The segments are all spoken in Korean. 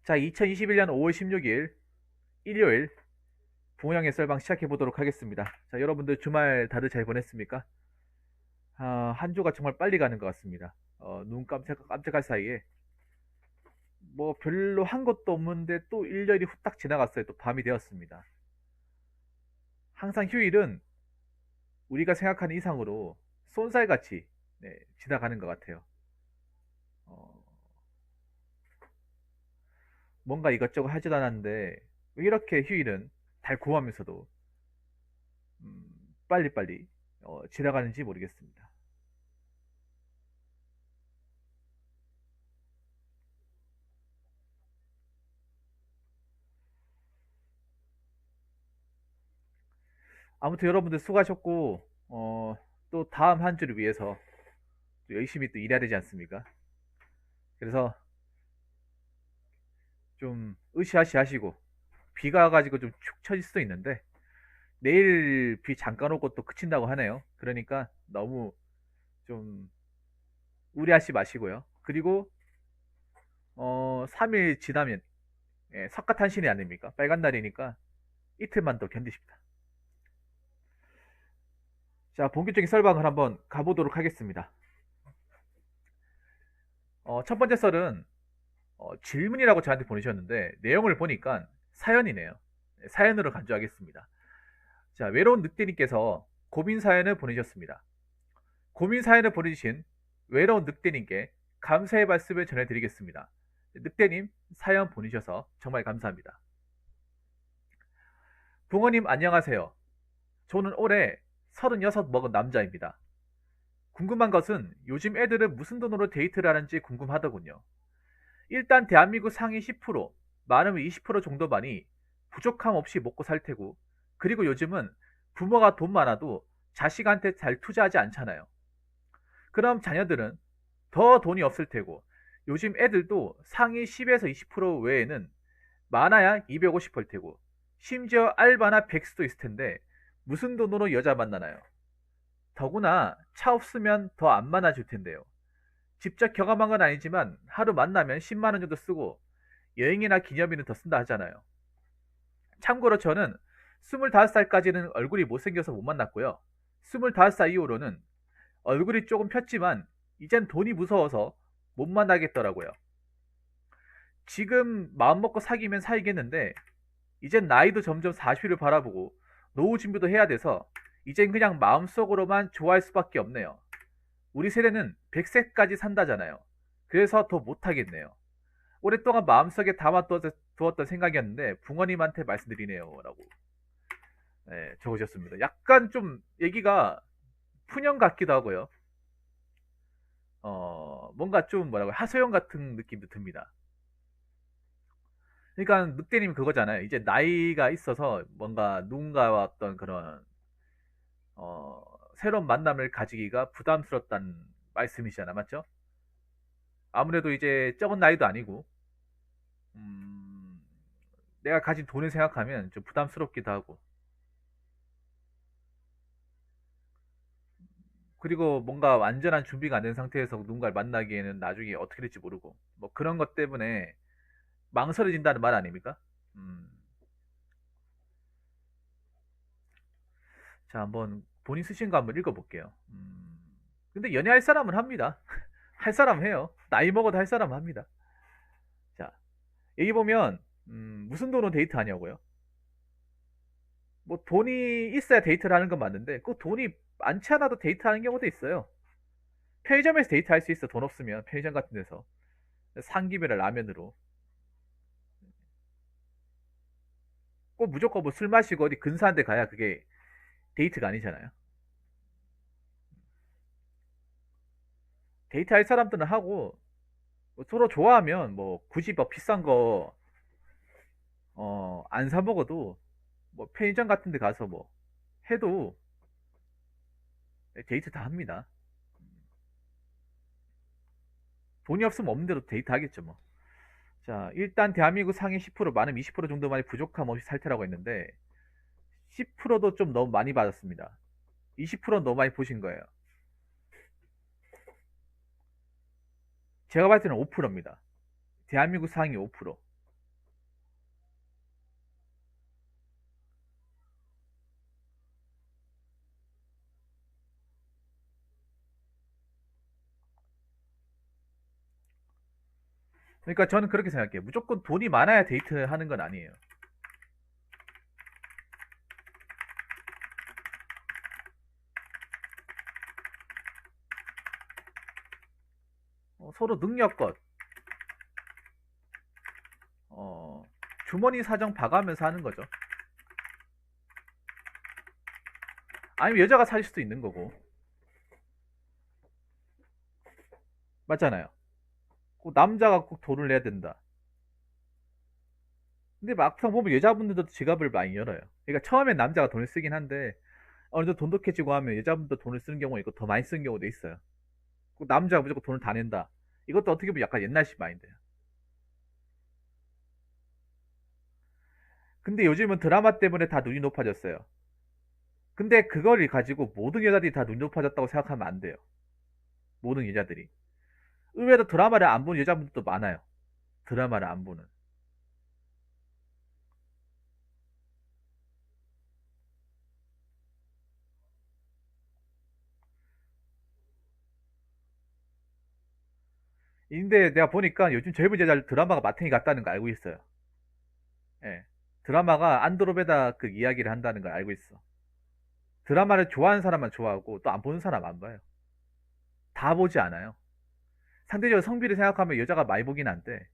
자, 2021년 5월 16일 일요일 붕어형의 썰방 시작해 보도록 하겠습니다. 자, 여러분들 주말 다들 잘 보냈습니까? 한 주가 정말 빨리 가는 것 같습니다. 눈 깜짝할 사이에 뭐 별로 한 것도 없는데 또 일요일이 후딱 지나갔어요. 또 밤이 되었습니다. 항상 휴일은 우리가 생각하는 이상으로 쏜살같이 지나가는 것 같아요. 어, 뭔가 이것저것 하지도 않았는데 왜 이렇게 휴일은 달콤하면서도 빨리빨리 지나가는지 모르겠습니다. 아무튼 여러분들 수고하셨고, 또 다음 한 주를 위해서 또 열심히 또 일해야 되지 않습니까? 그래서 좀 으쌰으쌰 하시고, 비가 와가지고 좀 축 처질 수도 있는데, 내일 비 잠깐 오고 또 그친다고 하네요. 그러니까 너무 좀 우려하지 마시고요. 그리고, 3일 지나면, 석가탄신이 아닙니까? 빨간 날이니까 이틀만 더 견디십니다. 자, 본격적인 썰방을 한번 가보도록 하겠습니다. 첫 번째 썰은 질문이라고 저한테 보내셨는데 내용을 보니까 사연이네요. 사연으로 간주하겠습니다. 자, 외로운 늑대님께서 고민 사연을 보내셨습니다. 고민 사연을 보내주신 외로운 늑대님께 감사의 말씀을 전해드리겠습니다. 늑대님 사연 보내셔서 정말 감사합니다. 붕어님 안녕하세요. 저는 올해 36 먹은 남자입니다. 궁금한 것은 요즘 애들은 무슨 돈으로 데이트를 하는지 궁금하더군요. 일단 대한민국 상위 10%, 많으면 20% 정도만이 부족함 없이 먹고 살 테고, 그리고 요즘은 부모가 돈 많아도 자식한테 잘 투자하지 않잖아요. 그럼 자녀들은 더 돈이 없을 테고, 요즘 애들도 상위 10에서 20% 외에는 많아야 250일 테고, 심지어 알바나 백수도 있을 텐데, 무슨 돈으로 여자 만나나요? 더구나 차 없으면 더 안 만나줄 텐데요. 직접 경험한 건 아니지만 하루 만나면 10만 원 정도 쓰고 여행이나 기념비는 더 쓴다 하잖아요. 참고로 저는 25살까지는 얼굴이 못생겨서 못 만났고요. 25살 이후로는 얼굴이 조금 폈지만 이젠 돈이 무서워서 못 만나겠더라고요. 지금 마음먹고 사귀면 사귀겠는데 이젠 나이도 점점 40을 바라보고 노후 준비도 해야 돼서 이젠 그냥 마음속으로만 좋아할 수밖에 없네요. 우리 세대는 100세까지 산다잖아요. 그래서 더 못하겠네요. 오랫동안 마음속에 담아두었던 생각이었는데 붕어님한테 말씀드리네요 라고 적으셨습니다. 약간 좀 얘기가 푸념 같기도 하고요. 뭔가 좀 뭐라고 하소연 같은 느낌도 듭니다. 그러니까 늑대님 그거잖아요. 이제 나이가 있어서 뭔가 누군가와 어떤 그런 어, 새로운 만남을 가지기가 부담스럽다는 말씀이시잖아, 맞죠? 아무래도 이제 적은 나이도 아니고 음, 내가 가진 돈을 생각하면 좀 부담스럽기도 하고 그리고 뭔가 완전한 준비가 안 된 상태에서 누군가를 만나기에는 나중에 어떻게 될지 모르고 뭐 그런 것 때문에 망설여진다는 말 아닙니까? 음, 자 한번 본인 쓰신 거 한번 읽어볼게요. 근데 연애할 사람은 합니다. 할 사람 해요. 나이 먹어도 할 사람 합니다. 자 여기 보면 무슨 돈으로 데이트하냐고요? 뭐 돈이 있어야 데이트를 하는 건 맞는데 꼭 돈이 많지 않아도 데이트하는 경우도 있어요. 편의점에서 데이트할 수 있어. 돈 없으면 편의점 같은 데서 삼김이나 라면으로 꼭 무조건 뭐 술 마시고 어디 근사한 데 가야 그게 데이트가 아니잖아요. 데이트할 사람들은 하고 뭐 서로 좋아하면 뭐 굳이 뭐 비싼 거 안 사 먹어도 뭐 편의점 같은 데 가서 뭐 해도 데이트 다 합니다. 돈이 없으면 없는 대로 데이트 하겠죠 뭐. 자, 일단 대한민국 상위 10% 많으면 20% 정도만이 부족함 없이 살 테라고 했는데 10%도 좀 너무 많이 받았습니다. 20%는 너무 많이 보신 거예요. 제가 봤을 때는 5%입니다. 대한민국 상위 5%. 그러니까 저는 그렇게 생각해요. 무조건 돈이 많아야 데이트를 하는 건 아니에요. 서로 능력껏, 어, 주머니 사정 봐가면서 하는 거죠. 아니면 여자가 사실 수도 있는 거고. 맞잖아요. 꼭 남자가 꼭 돈을 내야 된다. 근데 막상 보면 여자분들도 지갑을 많이 열어요. 그러니까 처음엔 남자가 돈을 쓰긴 한데 어느 정도 돈독해지고 하면 여자분도 돈을 쓰는 경우가 있고 더 많이 쓰는 경우도 있어요. 꼭 남자가 무조건 돈을 다 낸다. 이것도 어떻게 보면 약간 옛날식 마인드예요. 근데 요즘은 드라마 때문에 다 눈이 높아졌어요. 근데 그걸 가지고 모든 여자들이 다 눈이 높아졌다고 생각하면 안 돼요. 모든 여자들이. 의외로 드라마를 안 보는 여자분들도 많아요. 드라마를 안 보는. 근데 내가 보니까 요즘 젊은 여자들 드라마가 마탱이 같다는 거 알고 있어요. 예. 드라마가 안드로메다 그 이야기를 한다는 걸 알고 있어. 드라마를 좋아하는 사람만 좋아하고 또 안 보는 사람 안 봐요. 다 보지 않아요. 상대적으로 성비를 생각하면 여자가 많이 보긴 한데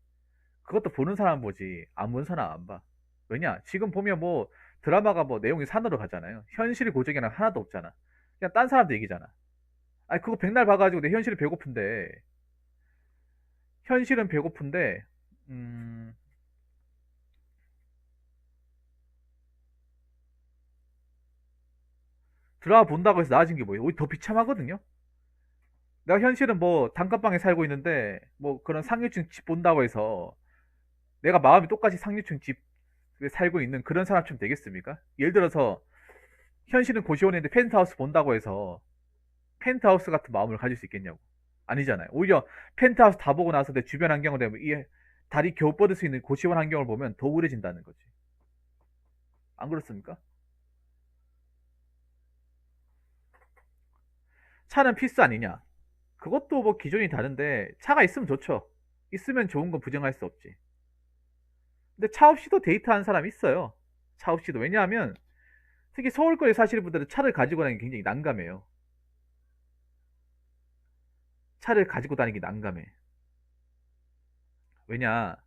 그것도 보는 사람 보지 안 보는 사람 안 봐. 왜냐? 지금 보면 뭐 드라마가 뭐 내용이 산으로 가잖아요. 현실 고정이랑 하나도 없잖아. 그냥 딴 사람들 얘기잖아. 아니 그거 백날 봐가지고 내 현실이 배고픈데 현실은 배고픈데 음, 드라마 본다고 해서 나아진 게 뭐예요? 오히려 더 비참하거든요. 내가 현실은 뭐 단칸방에 살고 있는데 뭐 그런 상류층 집 본다고 해서 내가 마음이 똑같이 상류층 집에 살고 있는 그런 사람처럼 되겠습니까? 예를 들어서 현실은 고시원인데 펜트하우스 본다고 해서 펜트하우스 같은 마음을 가질 수 있겠냐고. 아니잖아요. 오히려 펜트하우스 다 보고 나서 내 주변 환경을 보면 이 다리 겨우 뻗을 수 있는 고시원 환경을 보면 더 우울해진다는 거지. 안 그렇습니까? 차는 필수 아니냐? 그것도 뭐 기준이 다른데 차가 있으면 좋죠. 있으면 좋은 건 부정할 수 없지. 근데 차 없이도 데이트하는 사람이 있어요. 차 없이도. 왜냐하면 특히 서울권에 사시는 분들은 차를 가지고 다니기 굉장히 난감해요. 차를 가지고 다니기 난감해. 왜냐?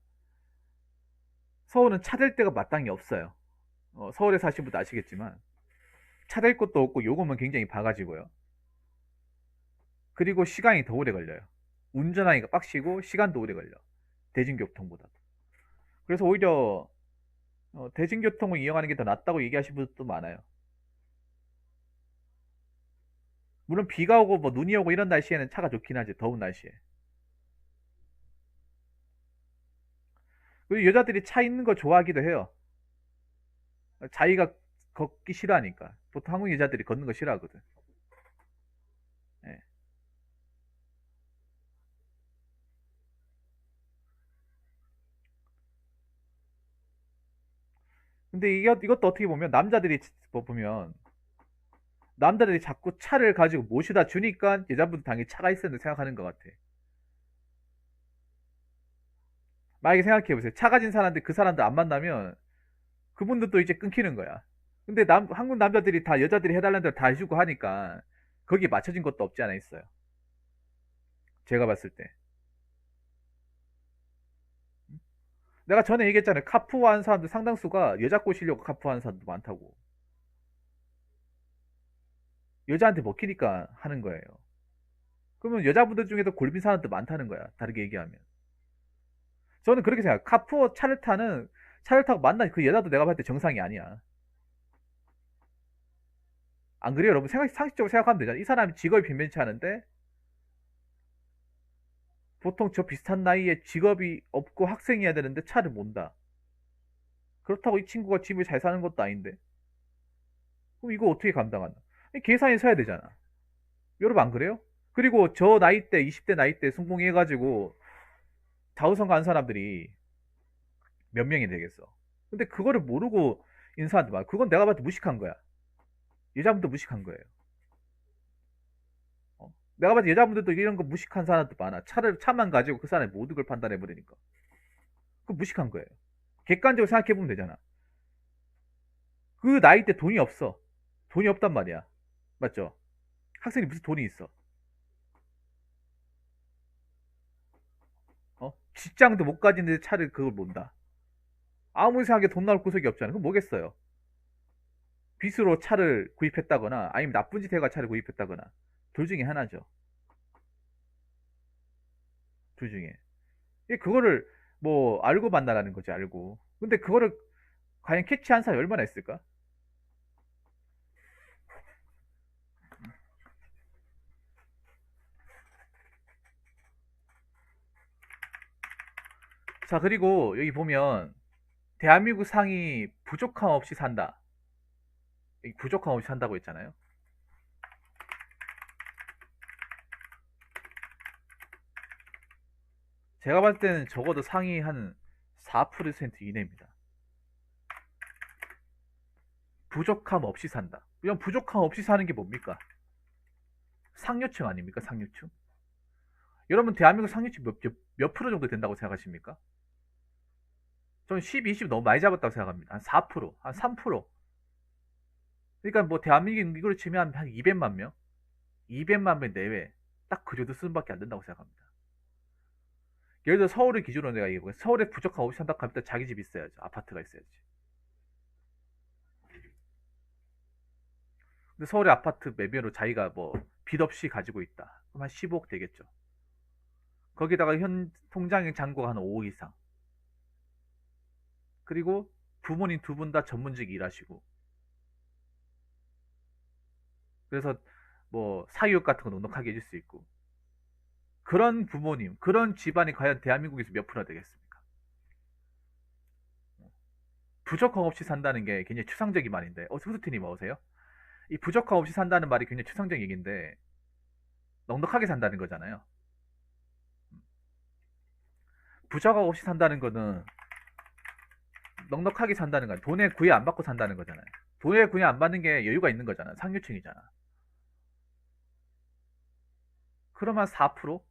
서울은 차 댈 데가 마땅히 없어요. 서울에 사시는 분도 아시겠지만 차 댈 곳도 없고 요금은 굉장히 바가지고요. 그리고 시간이 더 오래 걸려요. 운전하기가 빡시고 시간도 오래 걸려. 대중교통보다. 그래서 오히려 대중교통을 이용하는 게 더 낫다고 얘기하시는 분들도 많아요. 물론 비가 오고 뭐 눈이 오고 이런 날씨에는 차가 좋긴 하지. 더운 날씨에. 그리고 여자들이 차 있는 거 좋아하기도 해요. 자기가 걷기 싫어하니까. 보통 한국 여자들이 걷는 거 싫어하거든. 예. 근데 이것도 어떻게 보면 보면 남자들이 자꾸 차를 가지고 모셔다 주니까 여자분들 당연히 차가 있어야 된다고 생각하는 것 같아. 만약에 생각해보세요. 차 가진 사람들 그 사람들 안 만나면 그분들도 이제 끊기는 거야. 근데 한국 남자들이 다 여자들이 해달라는 대로 다 해주고 하니까 거기에 맞춰진 것도 없지 않아 있어요. 제가 봤을 때. 내가 전에 얘기했잖아요. 카푸하는 사람들 상당수가 여자 꼬시려고 카푸하는 사람도 많다고. 여자한테 먹히니까 하는 거예요. 그러면 여자분들 중에도 골빈 사람도 많다는 거야. 다르게 얘기하면. 저는 그렇게 생각해요. 카푸어 차를 타고 만난 그 여자도 내가 봤을 때 정상이 아니야. 안 그래요, 여러분? 상식적으로 생각하면 되잖아. 이 사람이 직업이 변변치 않은데 보통 저 비슷한 나이에 직업이 없고 학생이어야 되는데 차를 몬다. 그렇다고 이 친구가 집을 잘 사는 것도 아닌데. 그럼 이거 어떻게 감당하나? 계산이 서야 되잖아. 여러분 안 그래요? 그리고 저 나이 때, 20대 나이 때 성공해가지고 좌우성 간 사람들이 몇 명이 되겠어. 근데 그거를 모르고 인사한테 말. 그건 내가 봤을 때 무식한 거야. 여자분도 무식한 거예요. 내가 봤을 때 여자분들도 이런 거 무식한 사람도 많아. 차만 가지고 그 사람이 모든 걸 판단해 버리니까. 그거 무식한 거예요. 객관적으로 생각해보면 되잖아. 그 나이 때 돈이 없어. 돈이 없단 말이야. 맞죠? 학생이 무슨 돈이 있어? 직장도 못 가지는데 차를 그걸 몬다. 아무리 생각해도 돈 나올 구석이 없잖아. 그럼 뭐겠어요? 빚으로 차를 구입했다거나 아니면 나쁜 짓 해가 차를 구입했다거나 둘 중에 하나죠. 둘 중에. 그거를 뭐 알고 만나라는 거지, 알고. 근데 그거를 과연 캐치한 사람이 얼마나 있을까? 자, 그리고 여기 보면 대한민국 상이 부족함 없이 산다. 여기 부족함 없이 산다고 했잖아요. 제가 봤을 때는 적어도 상위 한 4% 이내입니다. 부족함 없이 산다. 이런 부족함 없이 사는 게 뭡니까? 상류층 아닙니까? 상류층? 여러분 대한민국 상류층 몇 프로 정도 된다고 생각하십니까? 저는 10, 20 너무 많이 잡았다고 생각합니다. 한 4%, 한 3%. 그러니까 뭐 대한민국 이걸 치면 한 200만 명? 200만 명 내외. 딱 그 정도 수준밖에 안 된다고 생각합니다. 예를 들어 서울을 기준으로 내가 얘기해볼게. 서울에 부족함 없이 산다고 하면 자기 집 있어야죠. 아파트가 있어야지. 근데 서울의 아파트 매매로 자기가 뭐 빚 없이 가지고 있다. 그럼 한 15억 되겠죠. 거기다가 현 통장의 잔고가 한 5억 이상. 그리고 부모님 두 분 다 전문직 일하시고. 그래서 뭐 사교육 같은 거 넉넉하게 해줄 수 있고. 그런 부모님, 그런 집안이 과연 대한민국에서 몇 프로나 되겠습니까? 부족함 없이 산다는 게 굉장히 추상적인 말인데, 후드티님 어서세요? 이 부족함 없이 산다는 말이 굉장히 추상적 얘기인데, 넉넉하게 산다는 거잖아요. 부족함 없이 산다는 거는 넉넉하게 산다는 거야. 돈에 구애 안 받고 산다는 거잖아요. 돈에 구애 안 받는 게 여유가 있는 거잖아. 상류층이잖아. 그러면 4%?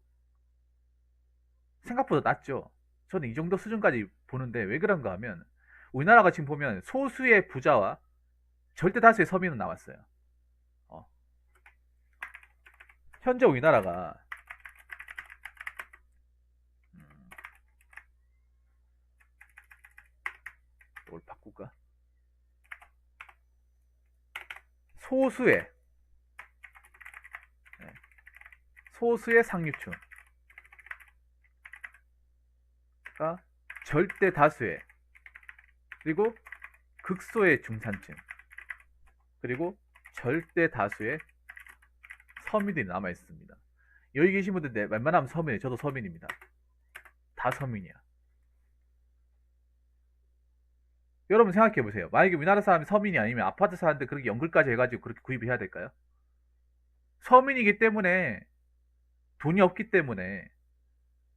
생각보다 낮죠. 저는 이 정도 수준까지 보는데 왜 그런가 하면 우리나라가 지금 보면 소수의 부자와 절대 다수의 서민은 나왔어요. 어. 현재 우리나라가 뭘 바꿀까? 소수의 네. 소수의 상류층 절대 다수의 그리고 극소의 중산층 그리고 절대 다수의 서민들이 남아 있습니다. 여기 계신 분들 웬만하면 서민이에요. 저도 서민입니다. 다 서민이야. 여러분 생각해 보세요. 만약에 우리나라 사람이 서민이 아니면 아파트 사는데 그렇게 연끌까지 해가지고 그렇게 구입을 해야 될까요? 서민이기 때문에 돈이 없기 때문에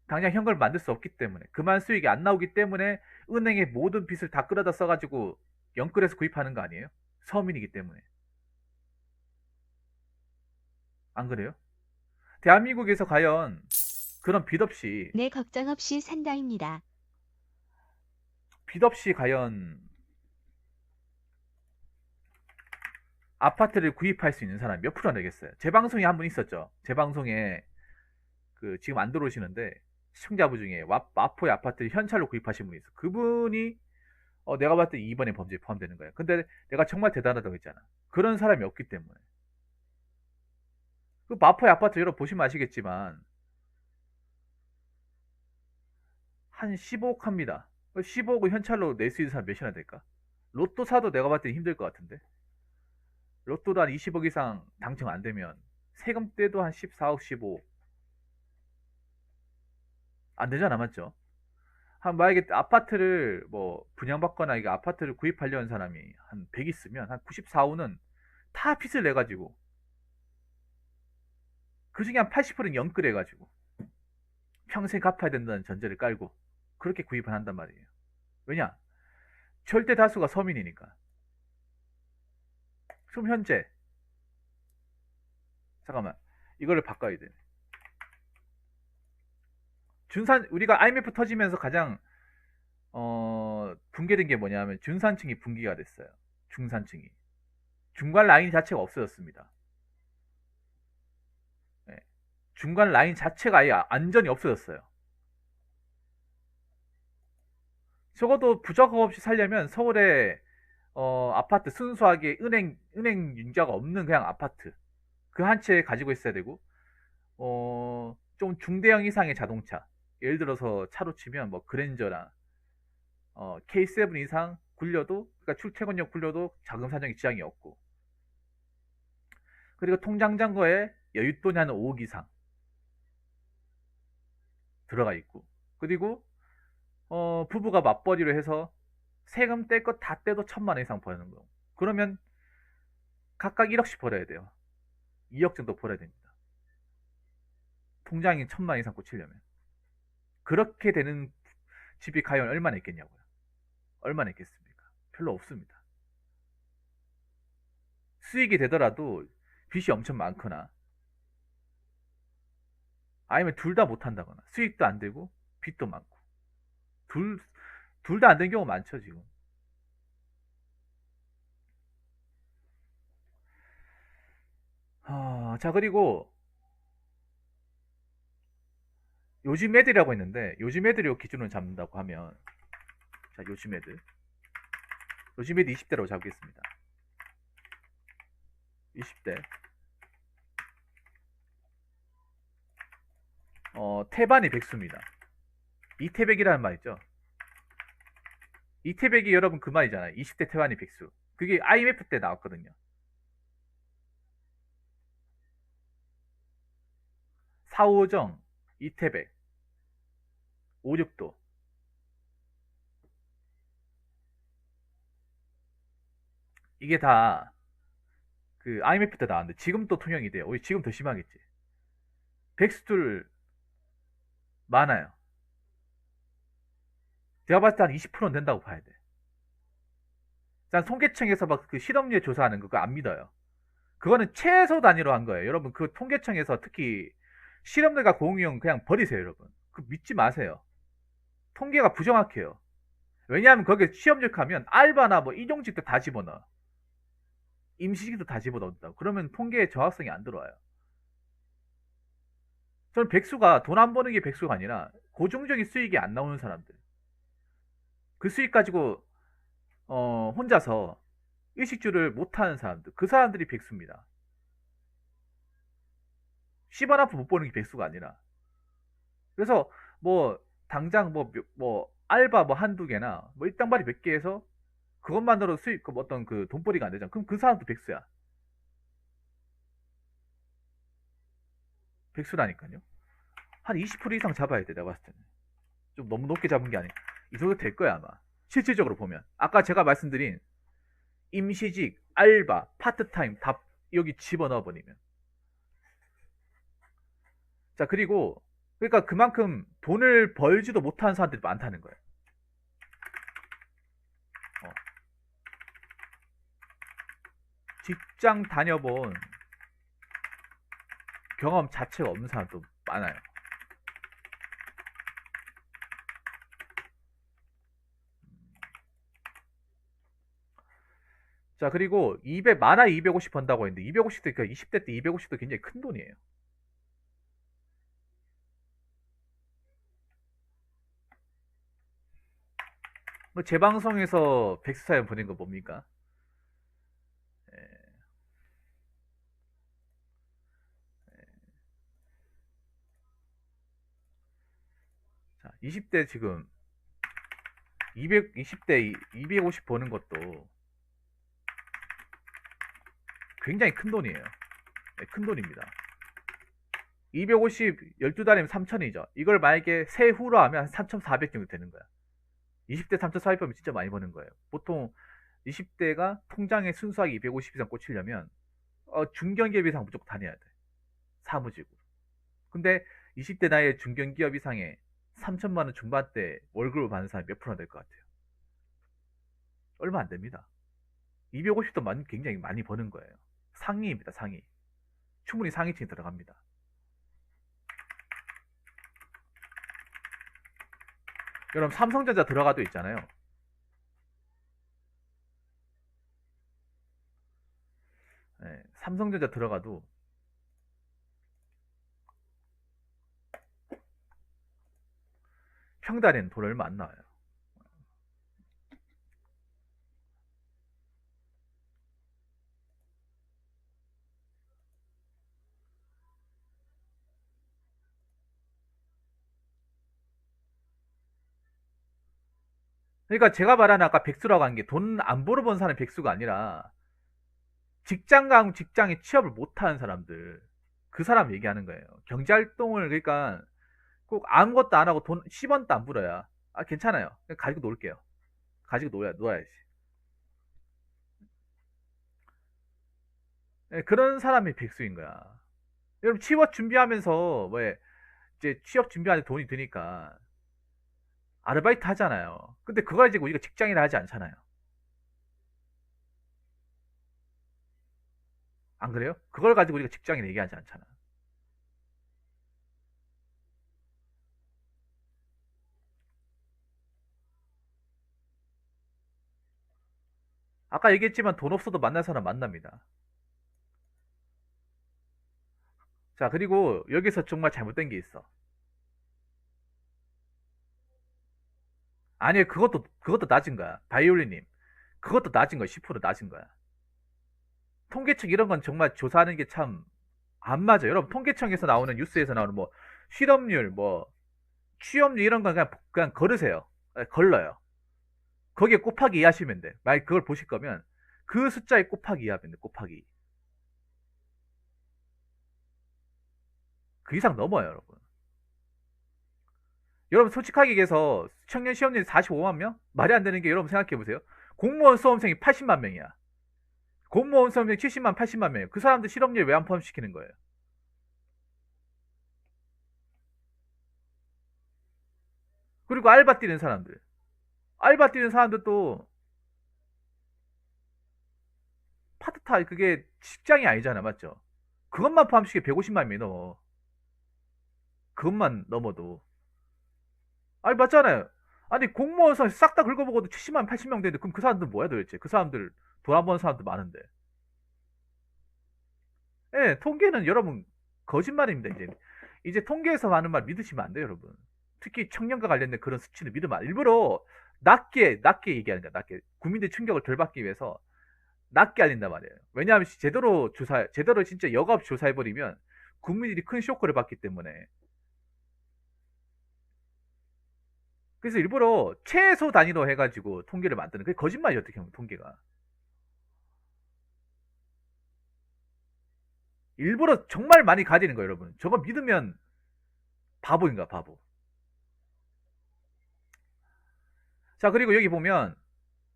당장 현금을 만들 수 없기 때문에 그만 수익이 안 나오기 때문에 은행의 모든 빚을 다 끌어다 써가지고 연끌해서 구입하는 거 아니에요? 서민이기 때문에. 안 그래요? 대한민국에서 과연 그런 내 걱정 없이 산다입니다. 빚 없이 과연 아파트를 구입할 수 있는 사람이 몇 프로나 되겠어요? 제 방송에 한 분 있었죠. 제 방송에 지금 안 들어오시는데 시청자분 중에 마포의 아파트를 현찰로 구입하신 분이 있어. 그분이 내가 봤을 때 2번의 범죄에 포함되는 거예요. 근데 내가 정말 대단하다고 했잖아. 그런 사람이 없기 때문에. 그 마포의 아파트 여러분 보시면 아시겠지만 한 15억 합니다. 15억을 현찰로 낼 수 있는 사람 몇이나 될까? 로또 사도 내가 봤을 때 힘들 것 같은데. 로또도 한 20억 이상 당첨 안 되면 세금 떼도 한 14억, 15억 안 되잖아, 맞죠? 한 만약에 아파트를 뭐 분양받거나 이게 아파트를 구입하려는 사람이 한 100 있으면 한 94호는 다 빚을 내 가지고 그 중에 한 80%는 연끌해 가지고 평생 갚아야 된다는 전제를 깔고 그렇게 구입을 한단 말이에요. 왜냐? 절대 다수가 서민이니까. 그럼 현재 잠깐만 이거를 바꿔야 돼. 우리가 IMF 터지면서 가장 붕괴된 게 뭐냐면 중산층이 붕괴가 됐어요. 중산층이. 중간 라인 자체가 없어졌습니다. 예. 중간 라인 자체가 아예 완전히 없어졌어요. 적어도 부적합 없이 살려면 서울에 아파트 순수하게 은행 융자가 없는 그냥 아파트 그 한 채 가지고 있어야 되고 좀 중대형 이상의 자동차 예를 들어서 차로 치면 뭐 그랜저나 K7 이상 굴려도 그러니까 출퇴근역 굴려도 자금 사정에 지장이 없고 그리고 통장 잔고에 여윳돈이 한 5억 이상 들어가 있고 그리고 부부가 맞벌이로 해서 세금 뗄 것 다 떼도 1,000만 원 이상 버는 거 그러면 각각 1억씩 벌어야 돼요. 2억 정도 벌어야 됩니다. 통장이 1,000만 원 이상 꽂히려면 그렇게 되는 집이 과연 얼마나 있겠냐고요. 얼마나 있겠습니까? 별로 없습니다. 수익이 되더라도 빚이 엄청 많거나 아니면 둘 다 못한다거나 수익도 안 되고 빚도 많고 둘 다 안 되는 경우 많죠 지금. 자 그리고 요즘 애들이라고 했는데 요즘 애들이 기준으로 잡는다고 하면 자 요즘 애들 20대라고 잡겠습니다. 20대 태반이 백수입니다. 이태백이라는 말 있죠. 이태백이 여러분 그 말이잖아요. 20대 태반이 백수. 그게 IMF 때 나왔거든요. 4호정, 이태백, 56도. 이게 다 그 IMF 때 나왔는데 지금 또 통용이 돼요. 오히려 지금 더 심하겠지. 백수들 많아요. 제가 봤을 때 한 20%는 된다고 봐야 돼. 난 통계청에서 막 그 실업률 조사하는 거 그거 안 믿어요. 그거는 최소 단위로 한 거예요. 여러분 그 통계청에서 특히 실업률과 고용형 그냥 버리세요, 여러분. 그 믿지 마세요. 통계가 부정확해요. 왜냐하면 거기에 취업률 하면 알바나 뭐 일용직도 다 집어넣어. 임시직도 다 집어넣는다고. 그러면 통계에 정확성이 안 들어와요. 저는 백수가 돈 안 버는 게 백수가 아니라 고정적인 수익이 안 나오는 사람들. 그 수익 가지고 혼자서 일식주를 못하는 사람들. 그 사람들이 백수입니다. 10원 한 푼 못 버는 게 백수가 아니라. 그래서 뭐 당장 뭐 알바 뭐 한두 개나 뭐 일당발이 몇 개 해서 그것만으로 수익 그 어떤 그 돈벌이가 안 되잖아. 그럼 그 사람도 백수야. 백수라니까요. 한 20% 이상 잡아야 돼, 내가 봤을 때는. 좀 너무 높게 잡은 게 아니야. 이 정도 될 거야, 아마. 실질적으로 보면. 아까 제가 말씀드린 임시직, 알바, 파트타임 다 여기 집어넣어 버리면. 자, 그리고 그러니까 그만큼 돈을 벌지도 못하는 사람들이 많다는 거예요. 어. 직장 다녀본 경험 자체가 없는 사람도 많아요. 자, 그리고 200, 만화 250 번다고 했는데, 250도, 그러니까 20대 때 250도 굉장히 큰 돈이에요. 뭐, 제 방송에서 백수 사연 보낸 거 뭡니까? 예, 자, 20대 지금 20대 250 버는 것도 굉장히 큰 돈이에요. 네, 큰 돈입니다. 250, 12달이면 3천이죠. 이걸 만약에 세후로 하면 한 3,400 정도 되는 거야. 20대 3,400이면 진짜 많이 버는 거예요. 보통 20대가 통장에 순수하게 250 이상 꽂히려면 중견기업 이상 무조건 다녀야 돼. 사무직으로. 근데 20대 나이에 중견기업 이상의 3천만 원 중반대 월급을 받는 사람이 몇 프로나 될 것 같아요? 얼마 안 됩니다. 250도 굉장히 많이 버는 거예요. 상위입니다, 상위. 충분히 상위층에 들어갑니다. 여러분 삼성전자 들어가도 있잖아요. 예, 삼성전자 들어가도 평단에는 돈 얼마 안 나와요. 그러니까 제가 말하는 아까 백수라고 한 게 돈 안 벌어본 사람이 백수가 아니라 직장 가 직장에 취업을 못하는 사람들, 그 사람 얘기하는 거예요. 경제활동을 그러니까 꼭 아무것도 안 하고 돈 10원도 안 벌어야 괜찮아요. 그냥 가지고 놀게요. 가지고 놀아야지. 예, 그런 사람이 백수인 거야. 여러분 취업 준비하면서 왜 이제 취업 준비하는데 돈이 드니까 아르바이트 하잖아요. 근데 그걸 가지고 우리가 직장이라 하지 않잖아요. 안 그래요? 그걸 가지고 우리가 직장이라 얘기하지 않잖아. 아까 얘기했지만 돈 없어도 만날 사람 만납니다. 자, 그리고 여기서 정말 잘못된 게 있어. 아니, 그것도 낮은 거야. 바이올린님. 그것도 낮은 거야. 10% 낮은 거야. 통계청 이런 건 정말 조사하는 게 참 안 맞아요. 여러분, 통계청에서 나오는 뉴스에서 나오는 뭐, 실업률, 뭐, 취업률 이런 건 그냥 걸으세요. 걸러요. 거기에 곱하기 2 하시면 돼. 만약 그걸 보실 거면 그 숫자에 곱하기 2 하면 돼. 곱하기. 그 이상 넘어요, 여러분. 여러분 솔직하게 얘기해서 청년 실업률이 45만 명? 말이 안 되는 게 여러분 생각해 보세요. 공무원 수험생이 80만 명이야. 공무원 수험생 70만, 80만 명이에요. 그 사람들 실업률 왜 안 포함시키는 거예요? 그리고 알바 뛰는 사람들. 알바 뛰는 사람들도 파트타임 그게 직장이 아니잖아, 맞죠? 그것만 포함시키면 150만 명이 넘어. 그것만 넘어도. 아니 맞잖아요. 아니 공무원 수험 싹 다 긁어보고도 70만, 80명 되는데 그럼 그 사람들 뭐야 도대체? 그 사람들 돈 안 버는 사람들 많은데. 예, 통계는 여러분 거짓말입니다. 이제 통계에서 하는 말 믿으시면 안 돼요, 여러분. 특히 청년과 관련된 그런 수치는 믿으면 안. 일부러 낮게 얘기하는 거야. 낮게 국민들 충격을 덜 받기 위해서 낮게 알린단 말이에요. 왜냐하면 제대로 진짜 여과없이 조사해버리면 국민들이 큰 쇼크를 받기 때문에. 그래서 일부러 최소 단위로 해가지고 통계를 만드는 그게 거짓말이에요. 어떻게 보면 통계가 일부러 정말 많이 가지는 거예요, 여러분. 저거 믿으면 바보인가 바보. 자, 그리고 여기 보면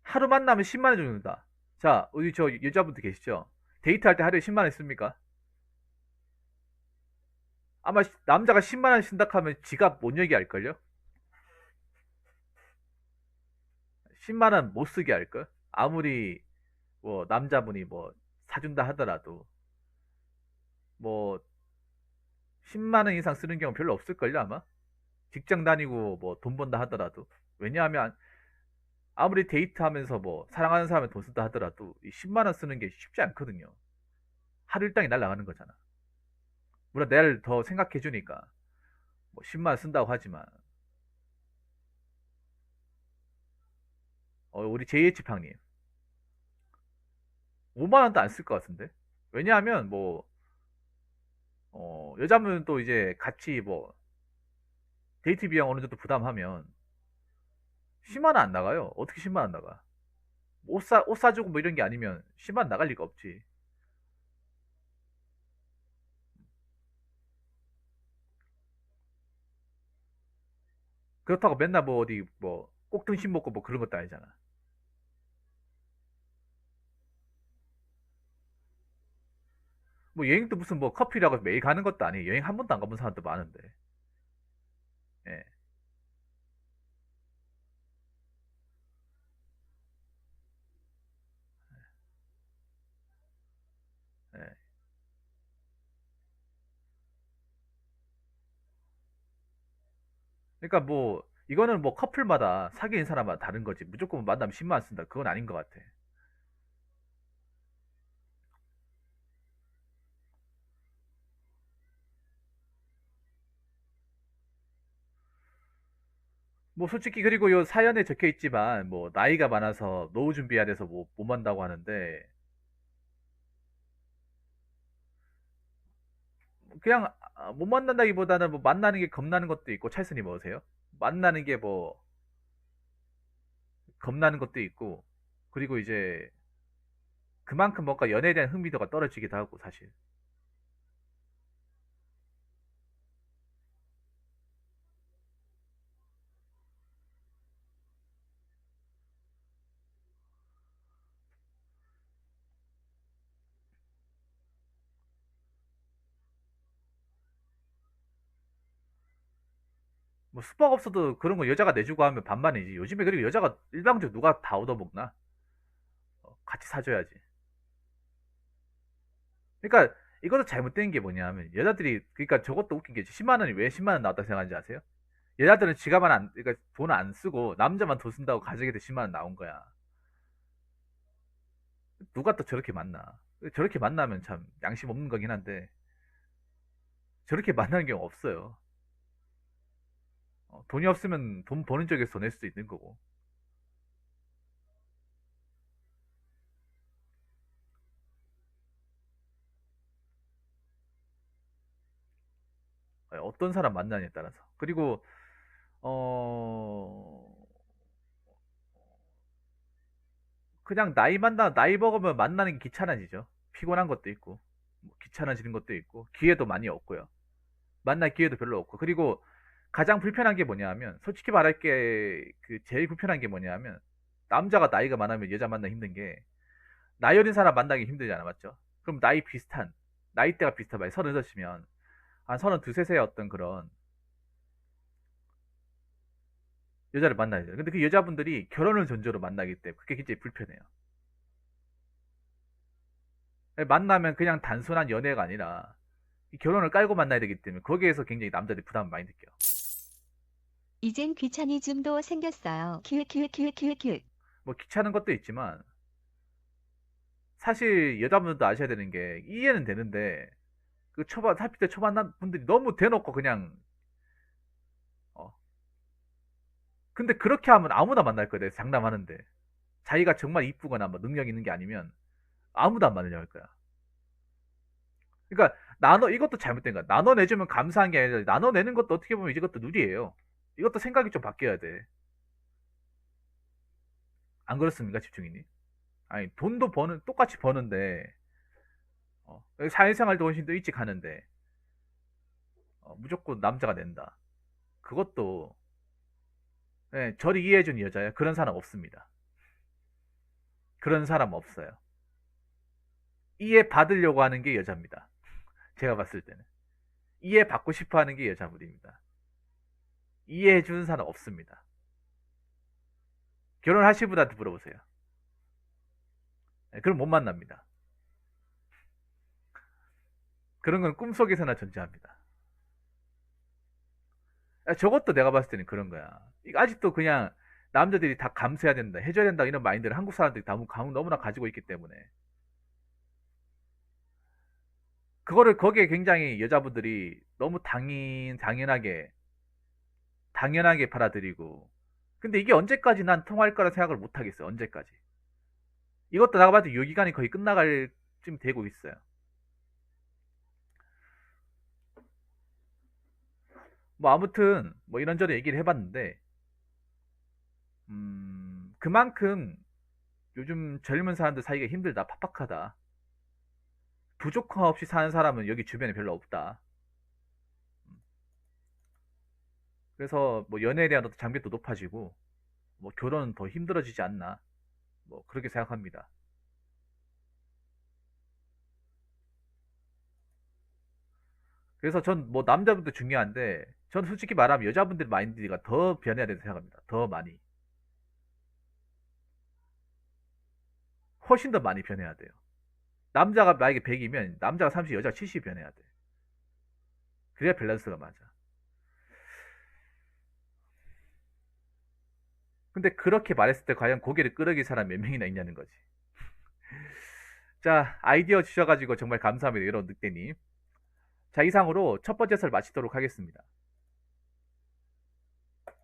하루 만나면 10만 원 정도다. 자, 우리 저 여자분들 계시죠? 데이트할 때 하루에 10만 원 씁니까? 아마 남자가 10만 원 쓴다 하면 지갑 못 얘기할걸요? 10만 원 못 쓰게 할걸? 아무리 뭐 남자분이 뭐 사준다 하더라도 뭐 10만 원 이상 쓰는 경우 별로 없을걸요, 아마? 직장 다니고 뭐 돈 번다 하더라도. 왜냐하면 아무리 데이트하면서 뭐 사랑하는 사람이 돈 쓴다 하더라도 이 10만 원 쓰는 게 쉽지 않거든요. 하루 일당이 날라가는 거잖아. 물론 내를 더 생각해 주니까 뭐 10만 원 쓴다고 하지만 우리 JH팡님 5만 원도 안 쓸 것 같은데. 왜냐하면 뭐 여자분은 또 이제 같이 뭐 데이트 비용 어느 정도 부담하면 10만 원 안 나가요. 어떻게 10만 원 나가? 옷 사주고 뭐 이런 게 아니면 10만 원 나갈 리가 없지. 그렇다고 맨날 뭐 어디 뭐 꼭 등심 먹고 뭐 그런 것도 아니잖아. 뭐 여행도 무슨 뭐 커피라고 매일 가는 것도 아니에요. 여행 한 번도 안 가본 사람도 많은데. 예, 예. 그러니까 뭐 이거는 뭐 커플마다 사귀는 사람마다 다른 거지. 무조건 만나면 10만 원 쓴다. 그건 아닌 것 같아. 뭐 솔직히 그리고 요 사연에 적혀 있지만 뭐 나이가 많아서 노후 준비해야 돼서 뭐 못 만다고 하는데 그냥 못 만난다기보다는 뭐 만나는 게 겁나는 것도 있고 찰스님 뭐세요? 만나는 게 뭐 겁나는 것도 있고 그리고 이제 그만큼 뭔가 연애에 대한 흥미도가 떨어지기도 하고 사실 뭐 숙박 없어도 그런 거 여자가 내주고 하면 반반이지. 요즘에 그리고 여자가 일방적으로 누가 다 얻어먹나? 같이 사줘야지. 그러니까 이것도 잘못된 게 뭐냐면 여자들이 그러니까 저것도 웃긴 게 10만 원이 왜 10만 원 나왔다 생각하는지 아세요? 여자들은 지갑만 안 그러니까 돈 안 쓰고 남자만 돈 쓴다고 가정에 대 10만 원 나온 거야. 누가 또 저렇게 만나? 저렇게 만나면 참 양심 없는 거긴 한데 저렇게 만나는 경우 없어요. 돈이 없으면 돈 버는 쪽에서 낼 수도 있는 거고. 어떤 사람 만나냐에 따라서. 그리고 어 그냥 나이 먹으면 만나는 게 귀찮아지죠. 피곤한 것도 있고 뭐 귀찮아지는 것도 있고 기회도 많이 없고요. 만날 기회도 별로 없고 그리고 가장 불편한 게 뭐냐면 솔직히 말할게 그 제일 불편한 게 뭐냐면 남자가 나이가 많으면 여자 만나기 힘든 게 나이 어린 사람 만나기 힘들잖아 맞죠? 그럼 나이 비슷한 나이대가 비슷한 말 36이면 한 32, 3세의 어떤 그런 여자를 만나야 돼요. 근데 그 여자분들이 결혼을 전제로 만나기 때문에 그게 굉장히 불편해요. 만나면 그냥 단순한 연애가 아니라 이 결혼을 깔고 만나야 되기 때문에 거기에서 굉장히 남자들이 부담을 많이 느껴요. 이젠 귀차니즘도 생겼어요. 키읔키읔키읔키읔키읔. 뭐 귀찮은 것도 있지만 사실 여자분들도 아셔야 되는 게 이해는 되는데 그 초반 40대 초반 분들이 너무 대놓고 그냥 어 근데 그렇게 하면 아무나 만날 거야. 내가 장담하는데 자기가 정말 이쁘거나 뭐 능력 있는 게 아니면 아무도 안 만나려고 할 거야. 그러니까 나눠 이것도 잘못된 거야. 나눠내주면 감사한 게 아니라 나눠내는 것도 어떻게 보면 이것도 누리예요. 이것도 생각이 좀 바뀌어야 돼. 안 그렇습니까, 집중이니? 아니 돈도 버는 똑같이 버는데 사회생활도 훨씬 더 일찍 하는데 무조건 남자가 낸다. 그것도 예, 저를 이해해준 여자야. 그런 사람 없습니다. 그런 사람 없어요. 이해 받으려고 하는 게 여자입니다. 제가 봤을 때는 이해 받고 싶어 하는 게 여자분입니다. 이해해주는 사람 없습니다. 결혼하실 분한테 물어보세요. 예, 그럼 못 만납니다. 그런 건 꿈속에서나 존재합니다. 저것도 내가 봤을 때는 그런 거야. 이거 아직도 그냥 남자들이 다 감수해야 된다, 해줘야 된다 이런 마인드를 한국 사람들이 너무나 가지고 있기 때문에 그거를 거기에 굉장히 여자분들이 너무 당연하게 받아들이고 근데 이게 언제까지 난 통할 거라 생각을 못 하겠어. 언제까지? 이것도 내가 봐도 유기간이 거의 끝나갈 쯤 되고 있어요. 뭐 아무튼 뭐 이런저런 얘기를 해봤는데 그만큼 요즘 젊은 사람들 사이가 힘들다, 팍팍하다. 부족함 없이 사는 사람은 여기 주변에 별로 없다. 그래서 뭐 연애에 대한 어떤 장벽도 높아지고 뭐 결혼은 더 힘들어지지 않나. 뭐 그렇게 생각합니다. 그래서 전 뭐 남자분도 중요한데 전 솔직히 말하면 여자분들 마인드가 더 변해야 된다고 생각합니다. 더 많이. 훨씬 더 많이 변해야 돼요. 남자가 만약에 100이면 남자가 30, 여자가 70 변해야 돼. 그래야 밸런스가 맞아. 근데 그렇게 말했을 때 과연 고개를 끄덕일 사람 몇 명이나 있냐는 거지. 자, 아이디어 주셔가지고 정말 감사합니다. 이런 늑대님. 자, 이상으로 첫 번째 설 마치도록 하겠습니다.